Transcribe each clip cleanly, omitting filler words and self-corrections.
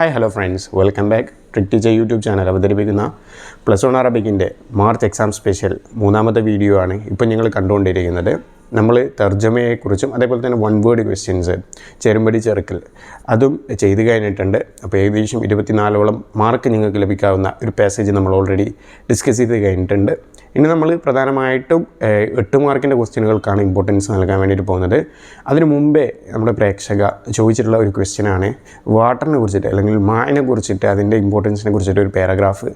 Hi hello friends, welcome back. Trick teacher YouTube channel അവതരിപ്പിക്കുന്ന +1 അറബിക്കിൻ്റെ March exam special മൂന്നാമത്തെ video ആണ് ഇപ്പോൾ നിങ്ങൾ കണ്ടുകൊണ്ടിരിക്കുന്നത്. നമ്മൾ തർജ്ജമയെക്കുറിച്ചും അതേപോലെ തന്നെ വൺ വേർഡ് ക്വസ്റ്റ്യൻസ്, ചെറുമ്പടി ചെറുക്കൽ അതും ചെയ്ത് കഴിഞ്ഞിട്ടുണ്ട്. അപ്പോൾ ഏകദേശം 24ഓളം മാർക്ക് നിങ്ങൾക്ക് ലഭിക്കാവുന്ന ഒരു പാസേജ് നമ്മൾ ഓൾറെഡി ഡിസ്കസ് ചെയ്ത് കഴിഞ്ഞിട്ടുണ്ട്. ഇനി നമ്മൾ പ്രധാനമായിട്ടും 8 മാർക്കിൻ്റെ ക്വസ്റ്റ്യനുകൾക്കാണ് ഇമ്പോർട്ടൻസ് നൽകാൻ വേണ്ടിയിട്ട് പോകുന്നത്. അതിനു മുമ്പേ നമ്മുടെ പ്രേക്ഷക ചോദിച്ചിട്ടുള്ള ഒരു ക്വസ്റ്റ്യനാണ് വാട്ടറിനെ കുറിച്ചിട്ട് അല്ലെങ്കിൽ മായിനെ കുറിച്ചിട്ട്, അതിൻ്റെ ഇമ്പോർട്ടൻസിനെ കുറിച്ചിട്ട് ഒരു പാരഗ്രാഫ്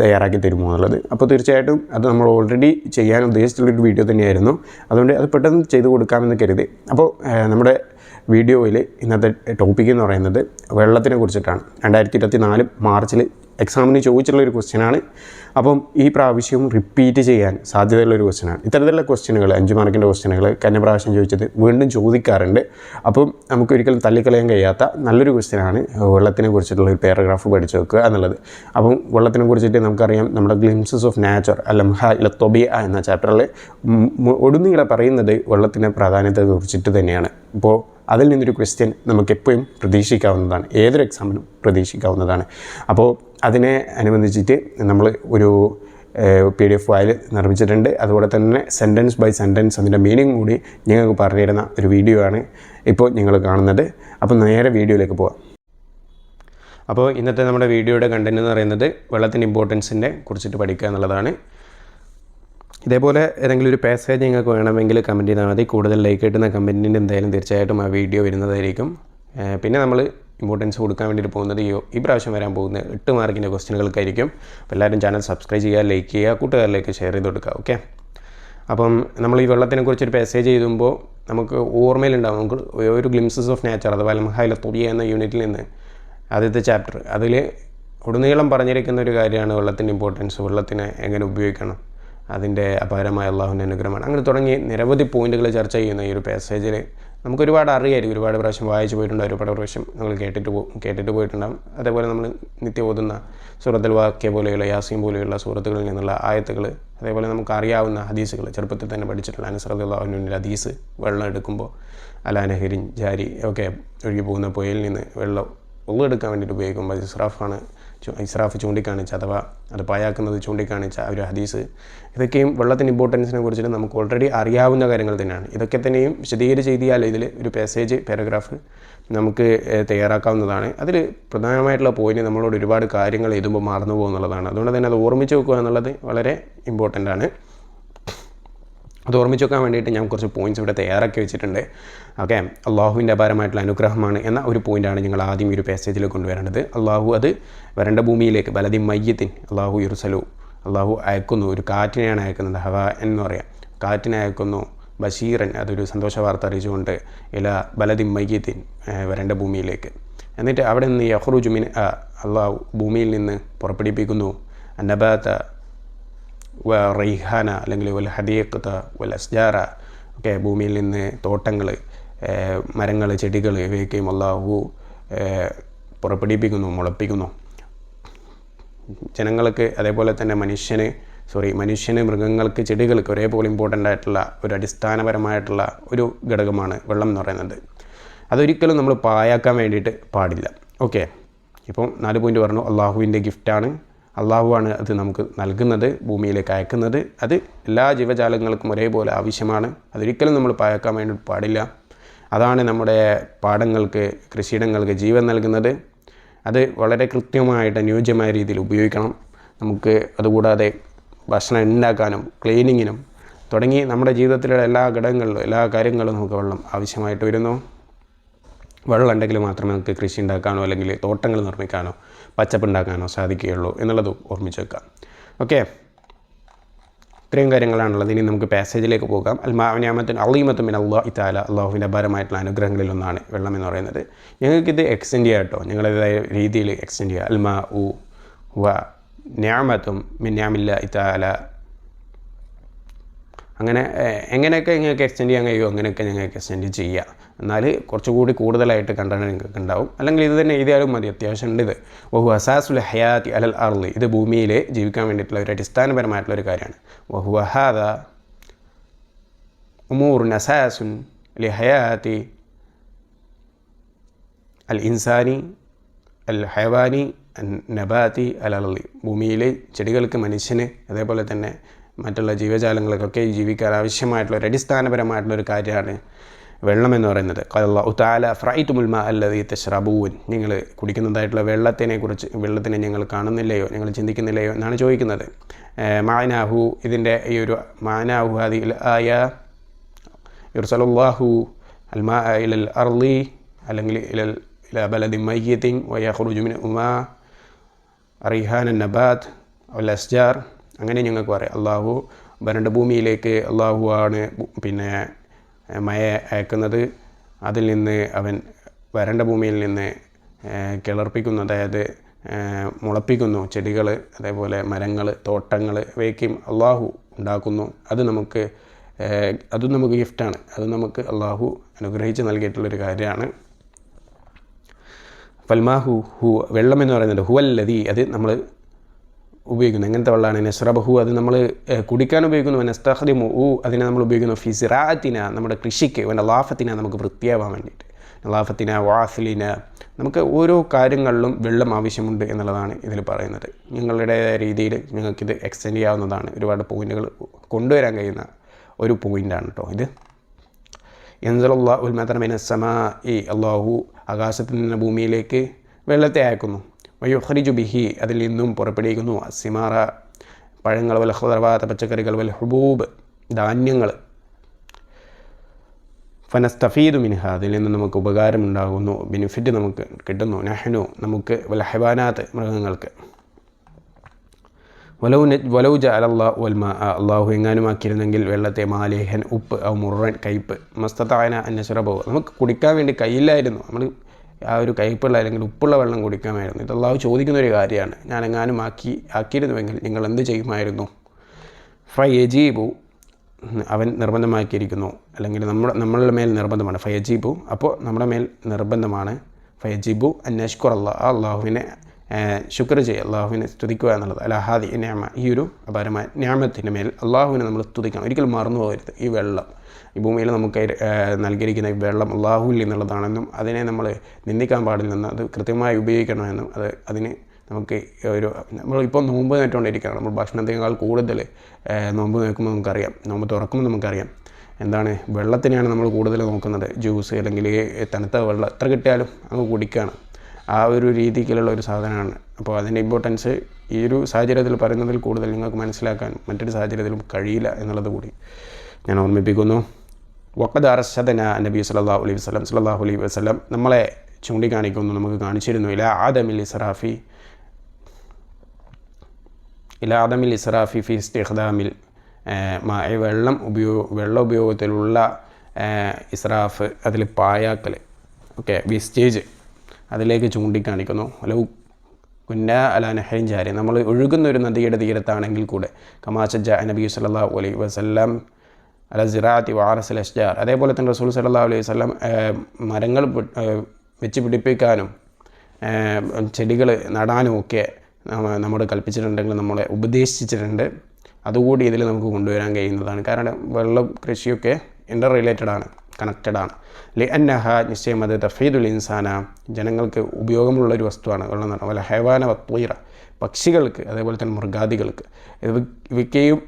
തയ്യാറാക്കി തരുമോ എന്നുള്ളത്. അപ്പോൾ തീർച്ചയായിട്ടും അത് നമ്മൾ ഓൾറെഡി ചെയ്യാൻ ഉദ്ദേശിച്ചിട്ടുള്ളൊരു വീഡിയോ തന്നെയായിരുന്നു. അതുകൊണ്ട് അത് പെട്ടെന്ന് ചെയ്ത് കൊടുക്കാമെന്ന് കരുതി. അപ്പോൾ നമ്മുടെ വീഡിയോയിൽ ഇന്നത്തെ ടോപ്പിക് എന്ന് പറയുന്നത് വെള്ളത്തിനെ കുറിച്ചിട്ടാണ്. 2024 മാർച്ചിൽ എക്സാമിന് ചോദിച്ചിട്ടുള്ളൊരു ക്വസ്റ്റ്യനാണ്. അപ്പം ഈ പ്രാവശ്യവും റിപ്പീറ്റ് ചെയ്യാൻ സാധ്യതയുള്ളൊരു ക്വസ്റ്റ്യനാണ്. ഇത്തരത്തിലുള്ള ക്വസ്റ്റ്യനുകൾ 5 മാർക്കിൻ്റെ ക്വസ്റ്റ്യനുകൾ കഴിഞ്ഞ പ്രാവശ്യം ചോദിച്ചത് വീണ്ടും ചോദിക്കാറുണ്ട്. അപ്പം നമുക്കൊരിക്കലും തള്ളിക്കളയാൻ കഴിയാത്ത നല്ലൊരു ക്വസ്റ്റ്യനാണ് വെള്ളത്തിനെ കുറിച്ചിട്ടുള്ള ഒരു പാരഗ്രാഫ് പഠിച്ചു വെക്കുക എന്നുള്ളത്. അപ്പം വെള്ളത്തിനെ കുറിച്ചിട്ട് നമുക്കറിയാം, നമ്മുടെ ഗ്ലിംസസ് ഓഫ് നാച്ചർ അല്ലംഹ ഇല തൊബിയ എന്ന ചാപ്റ്ററിൽ ഒടുനീളെ പറയുന്നത് വെള്ളത്തിൻ്റെ പ്രാധാന്യത്തെ കുറിച്ചിട്ട് തന്നെയാണ്. ഇപ്പോൾ അതിൽ നിന്നൊരു ക്വസ്റ്റ്യൻ നമുക്കെപ്പോഴും പ്രതീക്ഷിക്കാവുന്നതാണ്, ഏതൊരു എക്സാമിനും പ്രതീക്ഷിക്കാവുന്നതാണ്. അപ്പോൾ അതിനെ അനുബന്ധിച്ചിട്ട് നമ്മൾ ഒരു PDF ഫയൽ നിർമ്മിച്ചിട്ടുണ്ട്. അതുപോലെ തന്നെ സെൻറ്റൻസ് ബൈ സെൻറ്റൻസ് അതിൻ്റെ മീനിങ് കൂടി ഞങ്ങൾക്ക് പറഞ്ഞു തരുന്ന ഒരു വീഡിയോ ആണ് ഇപ്പോൾ നിങ്ങൾ കാണുന്നത്. അപ്പോൾ നേരെ വീഡിയോയിലേക്ക് പോകാം. അപ്പോൾ ഇന്നത്തെ നമ്മുടെ വീഡിയോയുടെ കണ്ടൻറ്റ് എന്ന് പറയുന്നത് വെള്ളത്തിൻ്റെ ഇമ്പോർട്ടൻസിനെ കുറിച്ചിട്ട് പഠിക്കുക എന്നുള്ളതാണ്. ഇതേപോലെ ഏതെങ്കിലും ഒരു പാസേജ് നിങ്ങൾക്ക് വേണമെങ്കിൽ കമൻറ്റ് ചെയ്താൽ മതി. കൂടുതൽ ലൈക്ക് കിട്ടുന്ന കമൻറ്റിൻ്റെ എന്തായാലും തീർച്ചയായിട്ടും ആ വീഡിയോ വരുന്നതായിരിക്കും. പിന്നെ നമ്മൾ ഇമ്പോർട്ടൻസ് കൊടുക്കാൻ വേണ്ടിയിട്ട് പോകുന്നത് ഈ പ്രാവശ്യം വരാൻ പോകുന്ന 8 മാർക്കിൻ്റെ ക്വസ്റ്റ്യനുകൾക്കായിരിക്കും. അപ്പോൾ എല്ലാവരും ചാനൽ സബ്സ്ക്രൈബ് ചെയ്യുക, ലൈക്ക് ചെയ്യുക, കൂട്ടുകാരിലേക്ക് ഷെയർ ചെയ്ത് കൊടുക്കുക. ഓക്കെ, അപ്പം നമ്മൾ ഈ വെള്ളത്തിനെക്കുറിച്ചൊരു പാസേജ് എഴുതുമ്പോൾ നമുക്ക് ഓർമ്മയിലുണ്ടാകും, നമുക്ക് ഒരു ഗ്ലിംസസ് ഓഫ് നേച്ചർ അഥവാ അൽമഹ ഇല തൊബിയ എന്ന യൂണിറ്റിൽ നിന്ന് ആദ്യത്തെ ചാപ്റ്റർ, അതിൽ ഉടനീളം പറഞ്ഞിരിക്കുന്ന ഒരു കാര്യമാണ് വെള്ളത്തിൻ്റെ ഇമ്പോർട്ടൻസ്, വെള്ളത്തിനെ എങ്ങനെ ഉപയോഗിക്കണം, അതിൻ്റെ അപാരമായ അള്ളാഹുവിൻ്റെ അനുഗ്രഹമാണ്. അങ്ങനെ തുടങ്ങി നിരവധി പോയിന്റുകൾ ചർച്ച ചെയ്യുന്ന ഈ ഒരു പാസേജിൽ നമുക്കൊരുപാട് അറിയായിരിക്കും. ഒരുപാട് പ്രാവശ്യം വായിച്ചു പോയിട്ടുണ്ടാകും, ഒരുപാട് പ്രാവശ്യം നമ്മൾ കേട്ടിട്ട് പോയിട്ടുണ്ടാകും. അതേപോലെ നമ്മൾ നിത്യം ഓതുന്ന സൂറത്തുൽ വാഖിയ പോലെയുള്ള, യാസീൻ പോലെയുള്ള സൂറത്തുകളിൽ നിന്നുള്ള ആയത്തുകൾ, അതേപോലെ നമുക്ക് അറിയാവുന്ന ഹദീസുകൾ, ചെറുപ്പത്തിൽ തന്നെ പഠിച്ചിട്ടുള്ള അനസ് റളിയല്ലാഹു അൻഹുവിൻ്റെ ഹദീസ്, വെള്ളം എടുക്കുമ്പോൾ അലാ നഹരിൻ ജാരി, ഒക്കെ ഒഴുകി പോകുന്ന പുഴയിൽ നിന്ന് വെള്ളം എടുക്കാൻ വേണ്ടിയിട്ട് ഉപയോഗിക്കുമ്പോൾ ഇസ്രാഫ് ചൂണ്ടിക്കാണിച്ച അഥവാ അത് പായാക്കുന്നത് ചൂണ്ടിക്കാണിച്ച ഒരു ഹദീസ്, ഇതൊക്കെയും വെള്ളത്തിൻ്റെ ഇമ്പോർട്ടൻസിനെ കുറിച്ചിട്ട് നമുക്ക് ഓൾറെഡി അറിയാവുന്ന കാര്യങ്ങൾ തന്നെയാണ്. ഇതൊക്കെ തന്നെയും വിശദീകരിച്ച് എഴുതിയാൽ ഇതിൽ ഒരു പാരഗ്രാഫ് നമുക്ക് തയ്യാറാക്കാവുന്നതാണ്. അതിൽ പ്രധാനമായിട്ടുള്ള പോയിന്റ് നമ്മളോട് ഒരുപാട് കാര്യങ്ങൾ എഴുതുമ്പോൾ മറന്നു പോകുന്നുള്ളതാണ്. അതുകൊണ്ട് തന്നെ അത് ഓർമ്മിച്ച് വെക്കുക എന്നുള്ളത് വളരെ ഇമ്പോർട്ടൻ്റ് ആണ്. അത് ഓർമ്മിച്ച് വെക്കാൻ വേണ്ടിയിട്ട് ഞാൻ കുറച്ച് പോയിൻറ്റ്സ് ഇവിടെ തയ്യാറാക്കി വെച്ചിട്ടുണ്ട്. ഓക്കെ, അള്ളാഹുവിൻ്റെ അപാരമായിട്ടുള്ള അനുഗ്രഹമാണ് എന്ന ഒരു പോയിൻ്റാണ് നിങ്ങൾ ആദ്യം ഈ ഒരു പാസേജിൽ കൊണ്ടുവരേണ്ടത്. അള്ളാഹു അത് വരണ്ട ഭൂമിയിലേക്ക് ബലദി മയ്യത്തിൻ അള്ളാഹു യുർസലു, അള്ളാഹു അയക്കുന്നു, ഒരു കാറ്റിനെയാണ് അയക്കുന്നത്, ഹവ എന്ന് പറയാം, കാറ്റിനെ അയക്കുന്നു, ബഷീറൻ അതൊരു സന്തോഷ വാർത്ത അറിയിച്ചുകൊണ്ട് ഇല ബലദി മയ്യത്തിൻ വരണ്ട ഭൂമിയിലേക്ക്. എന്നിട്ട് അവിടെ നിന്ന് യഖ്റുജു മിൻ അള്ളാഹു ഭൂമിയിൽ നിന്ന് പുറപ്പെടുവിപ്പിക്കുന്നു നബാത്ത റൈഹാന അല്ലെങ്കിൽ വൽ ഹദീഖത വൽ അസ്ജാറ, ഒക്കെ ഭൂമിയിൽ നിന്ന് തോട്ടങ്ങൾ, മരങ്ങൾ, ചെടികൾ ഇവയൊക്കെയും അള്ളാഹു പുറപ്പെടുവിപ്പിക്കുന്നു, മുളപ്പിക്കുന്നു. ജനങ്ങൾക്ക് അതേപോലെ തന്നെ മനുഷ്യന്, മൃഗങ്ങൾക്ക്, ചെടികൾക്ക് ഒരേപോലെ ഇമ്പോർട്ടൻ്റ് ആയിട്ടുള്ള ഒരു അടിസ്ഥാനപരമായിട്ടുള്ള ഒരു ഘടകമാണ് വെള്ളം എന്ന് പറയുന്നത്. അതൊരിക്കലും നമ്മൾ പായാക്കാൻ വേണ്ടിയിട്ട് പാടില്ല. ഓക്കെ, ഇപ്പം 4 പോയിന്റ് പറഞ്ഞു. അള്ളാഹുവിൻ്റെ ഗിഫ്റ്റാണ്, അള്ളാഹുവാണ് അത് നമുക്ക് നൽകുന്നത്, ഭൂമിയിലേക്ക് അയക്കുന്നത്. അത് എല്ലാ ജീവജാലങ്ങൾക്കും ഒരേപോലെ ആവശ്യമാണ്. അതൊരിക്കലും നമ്മൾ പായാക്കാൻ വേണ്ടി പാടില്ല. അതാണ് നമ്മുടെ പാടങ്ങൾക്ക്, കൃഷിയിടങ്ങൾക്ക് ജീവൻ നൽകുന്നത്. അത് വളരെ കൃത്യമായിട്ട് അനുയോജ്യമായ രീതിയിൽ ഉപയോഗിക്കണം. നമുക്ക് അതുകൂടാതെ ഭക്ഷണം ഉണ്ടാക്കാനും ക്ലീനിങ്ങിനും തുടങ്ങി നമ്മുടെ ജീവിതത്തിലുള്ള എല്ലാ ഘടകങ്ങളിലും, എല്ലാ കാര്യങ്ങളിലും നമുക്ക് വെള്ളം ആവശ്യമായിട്ട് വരുന്നു. വെള്ളം ഉണ്ടെങ്കിൽ മാത്രമേ നമുക്ക് കൃഷി ഉണ്ടാക്കാനോ അല്ലെങ്കിൽ തോട്ടങ്ങൾ നിർമ്മിക്കാനോ പച്ചപ്പ് ഉണ്ടാക്കാനോ സാധിക്കുകയുള്ളൂ എന്നുള്ളത് ഓർമ്മിച്ച് വെക്കാം. ഓക്കെ, ഇത്രയും കാര്യങ്ങളാണുള്ളത്. ഇനി നമുക്ക് പാസേജിലേക്ക് പോകാം. അൽമാനിയാമത്തിൻ അളീമത്തും മിൻ അല്ലാഹി തആല, അള്ളാഹുവിൻ്റെ അപാരമായിട്ടുള്ള അനുഗ്രഹങ്ങളിലൊന്നാണ് വെള്ളം എന്ന് പറയുന്നത്. ഞങ്ങൾക്കിത് എക്സ്റ്റെൻഡ് ചെയ്യാം കേട്ടോ, ഞങ്ങളുടേതായ രീതിയിൽ എക്സ്റ്റെൻഡ് ചെയ്യുക. അൽമാ ഉ വ നിഅമത്തും മിൻ നിഅമില്ലാഹി തആല, അങ്ങനെ എങ്ങനെയൊക്കെ നിങ്ങൾക്ക് എക്സ്റ്റെൻഡ് ചെയ്യാൻ കഴിയുമോ അങ്ങനെയൊക്കെ ഞങ്ങൾക്ക് എക്സ്റ്റെൻഡ് ചെയ്യുക. എന്നാൽ കുറച്ചുകൂടി കൂടുതലായിട്ട് കണ്ടന്റ് നിങ്ങൾക്ക് ഉണ്ടാവും. അല്ലെങ്കിൽ ഇത് തന്നെ എഴുതിയാലും മതി, അത്യാവശ്യം ഉണ്ട്. ഇത് വഹു അസാസുൽ ഹയാത്തി അലൽ അർളി, ഇത് ഭൂമിയിൽ ജീവിക്കാൻ വേണ്ടിയിട്ടുള്ള ഒരു അടിസ്ഥാനപരമായിട്ടുള്ളൊരു കാര്യമാണ്. വഹു ഹാദ ഉമൂറുൻ അസാസുൻ ലി ഹയാത്തി അൽ ഇൻസാനി അൽ ഹയവാനി നബാത്തി അൽ അർളി, ഭൂമിയിലെ ചെടികൾക്ക്, മനുഷ്യന്, അതേപോലെ തന്നെ മറ്റുള്ള ജീവജാലങ്ങൾക്കൊക്കെ ജീവിക്കാൻ ആവശ്യമായിട്ടുള്ള ഒരു അടിസ്ഥാനപരമായിട്ടുള്ളൊരു കാര്യമാണ് വെള്ളം എന്ന് പറയുന്നത്. അല്ലാഹു തആല ഫറഅയ്തുമുൽ മാഅ അല്ലദീ തശ്റബൂൻ, നിങ്ങൾ കുടിക്കുന്നതായിട്ടുള്ള വെള്ളത്തിനെ ഞങ്ങൾ കാണുന്നില്ലയോ, ഞങ്ങൾ ചിന്തിക്കുന്നില്ലയോ എന്നാണ് ചോദിക്കുന്നത്. മാനാഹു, ഇതിൻ്റെ ഈ ഒരു മാനാഹു ഹാദിഹിൽ ആയ യുർസലുല്ലാഹു അൽ മാഅ ഇലൽ അർളി അല്ലെങ്കിൽ ഇലാ ബലദിൻ മയ്യിത്തിൻ വയഖ്റുജു മിൻഹുമാ റിഹാനൻ നബാത്ത് വൽ അസ്ജാർ, അങ്ങനെ ഞങ്ങൾക്ക് പറയാം. അള്ളാഹു വരണ്ട ഭൂമിയിലേക്ക് അള്ളാഹു ആണ് പിന്നെ മഴ അയക്കുന്നത്. അതിൽ നിന്ന് അവൻ വരണ്ട ഭൂമിയിൽ നിന്ന് കിളർപ്പിക്കുന്നു, അതായത് മുളപ്പിക്കുന്നു ചെടികൾ, അതേപോലെ മരങ്ങൾ, തോട്ടങ്ങൾ, ഇവയ്ക്കും അള്ളാഹു ഉണ്ടാക്കുന്നു. അതും നമുക്ക് ഗിഫ്റ്റാണ്. അത് നമുക്ക് അള്ളാഹു അനുഗ്രഹിച്ച് നൽകിയിട്ടുള്ളൊരു കാര്യമാണ്. ഫൽമാഹു വെള്ളം എന്ന് പറയുന്നത് ഹുവല്ലദി, അത് നമ്മൾ ഉപയോഗിക്കുന്നു. എങ്ങനത്തെ വെള്ളമാണ്? നസ്റബഹു, അത് നമ്മൾ കുടിക്കാൻ ഉപയോഗിക്കുന്നു. നസ്തഖ്ദിമു, അതിനെ നമ്മൾ ഉപയോഗിക്കുന്നു. ഫി സിറാഅത്തിന, നമ്മുടെ കൃഷിക്ക്. നളാഫത്തിന, നമുക്ക് വൃത്തിയാവാൻ വേണ്ടിയിട്ട്. നളാഫത്തിന വാഫിലിന, നമുക്ക് ഓരോ കാര്യങ്ങളിലും വെള്ളം ആവശ്യമുണ്ട് എന്നുള്ളതാണ് ഇതിൽ പറയുന്നത്. നിങ്ങളുടെ രീതിയിൽ നിങ്ങൾക്കിത് എക്സ്റ്റെൻഡ് ചെയ്യാവുന്നതാണ്. ഒരുപാട് പോയിന്റുകൾ കൊണ്ടുവരാൻ കഴിയുന്ന ഒരു പോയിൻ്റാണ് കേട്ടോ ഇത്. യൻസലുല്ലാഹുൽ മതറ മിനസ് സമാഇ, അള്ളാഹു ആകാശത്തിൽ നിന്ന് ഭൂമിയിലേക്ക് വെള്ളത്തെ അയക്കുന്നു. വയുഖ്രിജു ബിഹി, അതിൽ നിന്നും പുറപ്പെടുവിക്കുന്നു. സിമാറ, പഴങ്ങൾ, വൽ ഖുദറവാത്ത്, പച്ചക്കറികൾ, വൽ ഹുബൂബ്, ധാന്യങ്ങൾ. ഫനസ്തഫീദു മിൻഹ, അതിൽ നിന്ന് നമുക്ക് ഉപകാരം ഉണ്ടാകുന്നു, ബെനിഫിറ്റ് നമുക്ക് കിട്ടുന്നു. നഹ്നു, നമുക്ക്, വൽ ഹൈവാനാത്ത്, മൃഗങ്ങൾക്ക്. വലൗ ജഅലല്ലാഹു വൽ മാഅ, അള്ളാഹു എങ്ങാനും ആക്കിയിരുന്നെങ്കിൽ വെള്ളത്തെ മാലിഹൻ, ഉപ്പ്, ഔ മുറൻ, കയ്പ്പ്, മസ്തതഅന അൻ നശ്റബഹു, നമുക്ക് കുടിക്കാൻ വേണ്ടി കഴിയില്ലായിരുന്നു. നമ്മൾ ആ ഒരു കയ്പുള്ള അല്ലെങ്കിൽ ഉപ്പുള്ള വെള്ളം കുടിക്കാമായിരുന്നു. ഇത് അള്ളാഹു ചോദിക്കുന്നൊരു കാര്യമാണ്. ഞാനെങ്ങാനും ആക്കിയിരുന്നുവെങ്കിൽ നിങ്ങൾ എന്ത് ചെയ്യുമായിരുന്നു? ഫയജീബു, അവൻ നിർബന്ധമാക്കിയിരിക്കുന്നു, അല്ലെങ്കിൽ നമ്മളുടെ മേൽ നിർബന്ധമാണ്. ഫയജീബു, അപ്പോൾ നമ്മുടെ മേൽ നിർബന്ധമാണ്. ഫയജീബു അന്നഷ്കുറല്ലാ, അള്ളാഹുവിനെ ശുക്ർ ചെയ്യുക, അള്ളാഹുവിനെ സ്തുതിക്കുക എന്നുള്ളത്. അലഹാദി നിഅമ, ഈ ഒരു അപാരമായ നിഅമത്തിൻ്റെ മേൽ അള്ളാഹുവിനെ നമ്മൾ സ്തുതിക്കണം. ഒരിക്കലും മറന്നു പോകരുത്. ഈ വെള്ളം, ഈ ഭൂമിയിൽ നമുക്ക് നൽകിയിരിക്കുന്ന ഈ വെള്ളം അള്ളാഹുവിൽ നിന്നുള്ളതാണെന്നും അതിനെ നമ്മൾ നിന്ദിക്കാൻ പാടില്ലെന്നും അത് കൃത്യമായി ഉപയോഗിക്കണമെന്നും അതിന് നമുക്ക് നമ്മളിപ്പോൾ നോമ്പ് നേറ്റുകൊണ്ടിരിക്കുകയാണ്. നമ്മൾ ഭക്ഷണത്തേക്കാൾ കൂടുതൽ നോമ്പ് നോക്കുമ്പോൾ നമുക്കറിയാം, നോമ്പ് തുറക്കുമ്പോൾ നമുക്കറിയാം എന്താണ്, വെള്ളത്തിനെയാണ് നമ്മൾ കൂടുതൽ നോക്കുന്നത്. ജ്യൂസ് അല്ലെങ്കിൽ തണുത്ത വെള്ളം എത്ര കിട്ടിയാലും അങ്ങ് കുടിക്കുകയാണ്. ആ ഒരു രീതിക്കുള്ള ഒരു സാധനമാണ്. അപ്പോൾ അതിൻ്റെ ഇമ്പോർട്ടൻസ് ഈ ഒരു സാഹചര്യത്തിൽ പറയുന്നതിൽ കൂടുതൽ നിങ്ങൾക്ക് മനസ്സിലാക്കാൻ മറ്റൊരു സാഹചര്യത്തിലും കഴിയില്ല എന്നുള്ളത് കൂടി ഞാൻ ഓർമ്മിപ്പിക്കുന്നു. വഖദ് അർശദന നബി സല്ലല്ലാഹു അലൈഹി വസല്ലം നമ്മളെ ചൂണ്ടിക്കാണിക്കുന്നു, നമുക്ക് കാണിച്ചിരുന്നു. ഇലാ ആദമിൽ ഇസ്റാഫി ഫി ഇസ്തിഖ്ദാമിൽ വെള്ളം ഉപയോഗത്തിലുള്ള ഇസ്രാഫ്, അതിൽ പായാക്കൽ, ഓക്കെ, വേസ്റ്റേജ്, അതിലേക്ക് ചൂണ്ടിക്കാണിക്കുന്നു. ലൗ കുന്ന അലാ നഹരിൻ ജാരി, നമ്മൾ ഒഴുകുന്ന ഒരു നദിയുടെ തീരത്താണെങ്കിൽ കൂടെ, കമാശജ നബി സല്ലല്ലാഹു അലൈഹി വസല്ലം അല സിറാത്തി വാറസിൽ അഷ്ജാർ, അതേപോലെ തന്നെ റസൂൽ സല്ലല്ലാഹു അലൈഹി വസല്ലം മരങ്ങൾ വെച്ച് പിടിപ്പിക്കാനും ചെടികൾ നടാനും ഒക്കെ നമ്മോട് കൽപ്പിച്ചിട്ടുണ്ടെങ്കിൽ നമ്മളെ ഉപദേശിച്ചിട്ടുണ്ട്. അതുകൂടി ഇതിൽ നമുക്ക് കൊണ്ടുവരാൻ കഴിയുന്നതാണ്. കാരണം വെള്ളം കൃഷിയൊക്കെ ഇൻ്റർ റിലേറ്റഡാണ്, കണക്റ്റഡാണ്. ലിഅന്നഹ, നിശ്ചയം അത് തഫീദുൽ ഇൻസാന, ജനങ്ങൾക്ക് ഉപയോഗമുള്ളൊരു വസ്തുവാണ് വെള്ളം എന്ന് പറഞ്ഞാൽ. വല ഹൈവാന വത്വീറ, പക്ഷികൾക്ക്, അതേപോലെ തന്നെ മൃഗാദികൾക്ക്, ഇവയ്ക്കെയും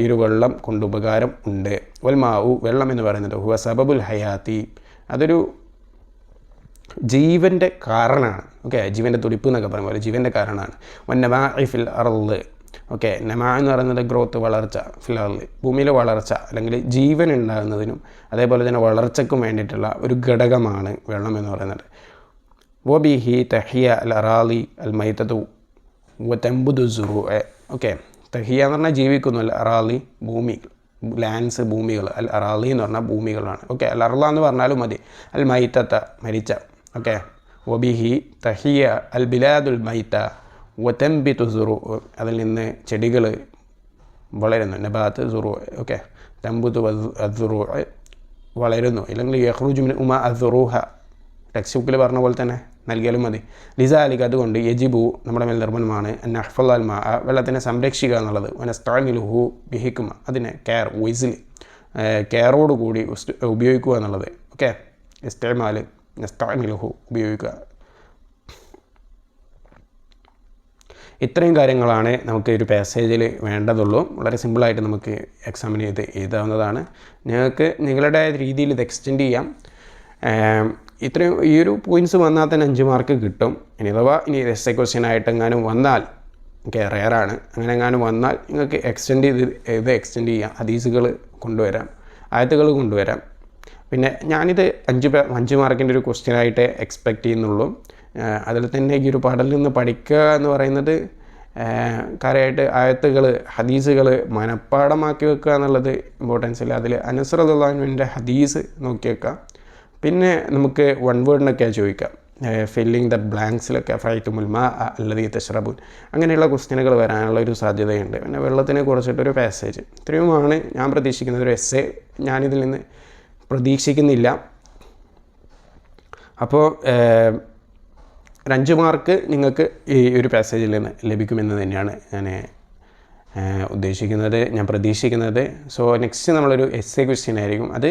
ഈ ഒരു വെള്ളം കൊണ്ട് ഉപകാരം ഉണ്ട്. വൽ മാഉ, വെള്ളം എന്ന് പറയുന്നത് ഹുവ സബബുൽ ഹയാത്തി, അതൊരു ജീവൻ്റെ കാരണമാണ്. ഓക്കെ, ജീവൻ്റെ തുടിപ്പ് എന്നൊക്കെ പറയുമ്പോൾ ജീവൻ്റെ കാരണമാണ്. വന്നമാഇ ഫിൽ അർള്, ഓക്കെ, നമാ എന്ന് പറയുന്നത് ഗ്രോത്ത്, വളർച്ച, ഫിൽ അർള്, ഭൂമിയിലെ വളർച്ച അല്ലെങ്കിൽ ജീവൻ ഉണ്ടാകുന്നതിനും അതേപോലെ തന്നെ വളർച്ചയ്ക്കും വേണ്ടിയിട്ടുള്ള ഒരു ഘടകമാണ് വെള്ളം എന്ന് പറയുന്നത്. വബിഹി തഹിയ അൽ അറാലി അൽ മൈതതു വതംബുദു സുറൂ, ഓക്കെ, തഹിയ എന്ന് പറഞ്ഞാൽ ജീവിക്കുന്നു, അൽ അറാലി ഭൂമി, ലാൻഡ്സ് ഭൂമികൾ, അൽ അറാലി എന്ന് പറഞ്ഞാൽ ഭൂമികളാണ്. ഓക്കെ, അൽ അർള എന്ന് പറഞ്ഞാലും മതി. അൽ മൈതത്ത മരിച്ച, ഓക്കെ, വബിഹി തഹിയ അൽ ബിലാദുൽ മൈത വതംബിതു സുറൂ, അതിൽ നിന്ന് ചെടികൾ വളരുന്നു. നബാത്ത് സുറൂ, ഓക്കെ, തംബുതു അസുറൂ വളരുന്നു. ഇല്ലെങ്കിൽ യഖ്റുജു മിൻ ഉമ അസുറൂഹ, ടെക്സ്റ്റ് ബുക്കിൽ പറഞ്ഞ പോലെ തന്നെ നൽകിയാലും മതി. ലിസാലിക്ക്, അതുകൊണ്ട് യജിബു, നമ്മുടെ മേൽ നിർബന്ധമാണ്, അൻ നഹ്ഫൽ മാ, വെള്ളത്തിനെ സംരക്ഷിക്കുക എന്നുള്ളത്. വനസ്തഅമിലുഹു ബിഹിക്മ, അതിനെ കെയർ, വൈസിൽ കെയറോട് കൂടി ഉപയോഗിക്കുക എന്നുള്ളത്. ഓക്കെ, ഇസ്തിഅമാൽ, നസ്തഅമിലുഹു ഉപയോഗിക്കുക. ഇത്രയും കാര്യങ്ങളാണ് നമുക്ക് ഒരു പാസേജിൽ വേണ്ടതുള്ളൂ. വളരെ സിമ്പിളായിട്ട് നമുക്ക് എക്സാമിന് എഴുതാവുന്നതാണ്. നിങ്ങൾക്ക് നിങ്ങളുടെ രീതിയിൽ ഇത് എക്സ്റ്റെൻഡ് ചെയ്യാം. ഇത്രയും ഈ ഒരു പോയിൻറ്റ്സ് വന്നാൽ തന്നെ 5 മാർക്ക് കിട്ടും. അഥവാ ഇനി എസ്സേ ക്വസ്റ്റ്യൻ ആയിട്ടെങ്ങാനും വന്നാൽ, റെയറാണ്, അങ്ങനെ എങ്ങാനും വന്നാൽ നിങ്ങൾക്ക് എക്സ്റ്റെൻഡ് ചെയ്യാം. ഹദീസുകൾ കൊണ്ടുവരാം, ആയത്തുകൾ കൊണ്ടുവരാം. പിന്നെ ഞാനിത് 5 മാർക്കിൻ്റെ ഒരു ക്വസ്റ്റ്യനായിട്ട് എക്സ്പെക്റ്റ് ചെയ്യുന്നുള്ളൂ. അതിൽ തന്നെ ഈ ഒരു പാഠത്തിൽ നിന്ന് പഠിക്കുക എന്ന് പറയുന്നത് കാര്യമായിട്ട് ആയത്തുകൾ, ഹദീസുകൾ മനഃപ്പാടമാക്കി വെക്കുക എന്നുള്ളത് ഇമ്പോർട്ടൻസ് ഇല്ല. അതിൽ അനസ് റളിയല്ലാഹു അൻഹുവിൻ്റെ ഹദീസ് നോക്കി വെക്കുക. പിന്നെ നമുക്ക് വൺ വേർഡിനൊക്കെ ചോദിക്കാം, ഫില്ലിങ് ദ ബ്ലാങ്ക്സിലൊക്കെ ഫൈറ്റുമുൽ മാ അല്ലദീ തശ്റബൂൻ, അങ്ങനെയുള്ള ക്വസ്റ്റ്യനുകൾ വരാനുള്ള ഒരു സാധ്യതയുണ്ട്. പിന്നെ വെള്ളത്തിനെ കുറിച്ചിട്ടൊരു പാസേജ്. ഇത്രയുമാണ് ഞാൻ പ്രതീക്ഷിക്കുന്നത്. ഒരു എസ്സേ ഞാനിതിൽ നിന്ന് പ്രതീക്ഷിക്കുന്നില്ല. അപ്പോൾ 5 മാർക്ക് നിങ്ങൾക്ക് ഈ ഒരു പാസേജിൽ നിന്ന് ലഭിക്കുമെന്ന് തന്നെയാണ് ഞാൻ ഉദ്ദേശിക്കുന്നത്, ഞാൻ പ്രതീക്ഷിക്കുന്നത്. സോ നെക്സ്റ്റ് നമ്മളൊരു എസ്സേ ക്വസ്റ്റ്യൻ ആയിരിക്കും. അത്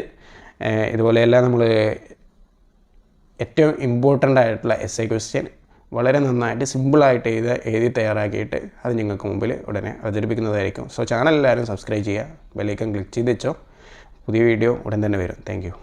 ഇതുപോലെയല്ല, നമ്മൾ ഏറ്റവും ഇമ്പോർട്ടൻ്റ് ആയിട്ടുള്ള എസ്സേ ക്വസ്റ്റ്യൻ വളരെ നന്നായിട്ട് സിമ്പിളായിട്ട് എഴുതി തയ്യാറാക്കിയിട്ട് അത് നിങ്ങൾക്ക് മുമ്പിൽ ഉടനെ അവതരിപ്പിക്കുന്നതായിരിക്കും. സോ ചാനൽ എല്ലാവരും സബ്സ്ക്രൈബ് ചെയ്യുക, ബെല്ലൈക്കൺ ക്ലിക്ക് ചെയ്ത് വെച്ചോ. പുതിയ വീഡിയോ ഉടൻ തന്നെ വരും. Thank you.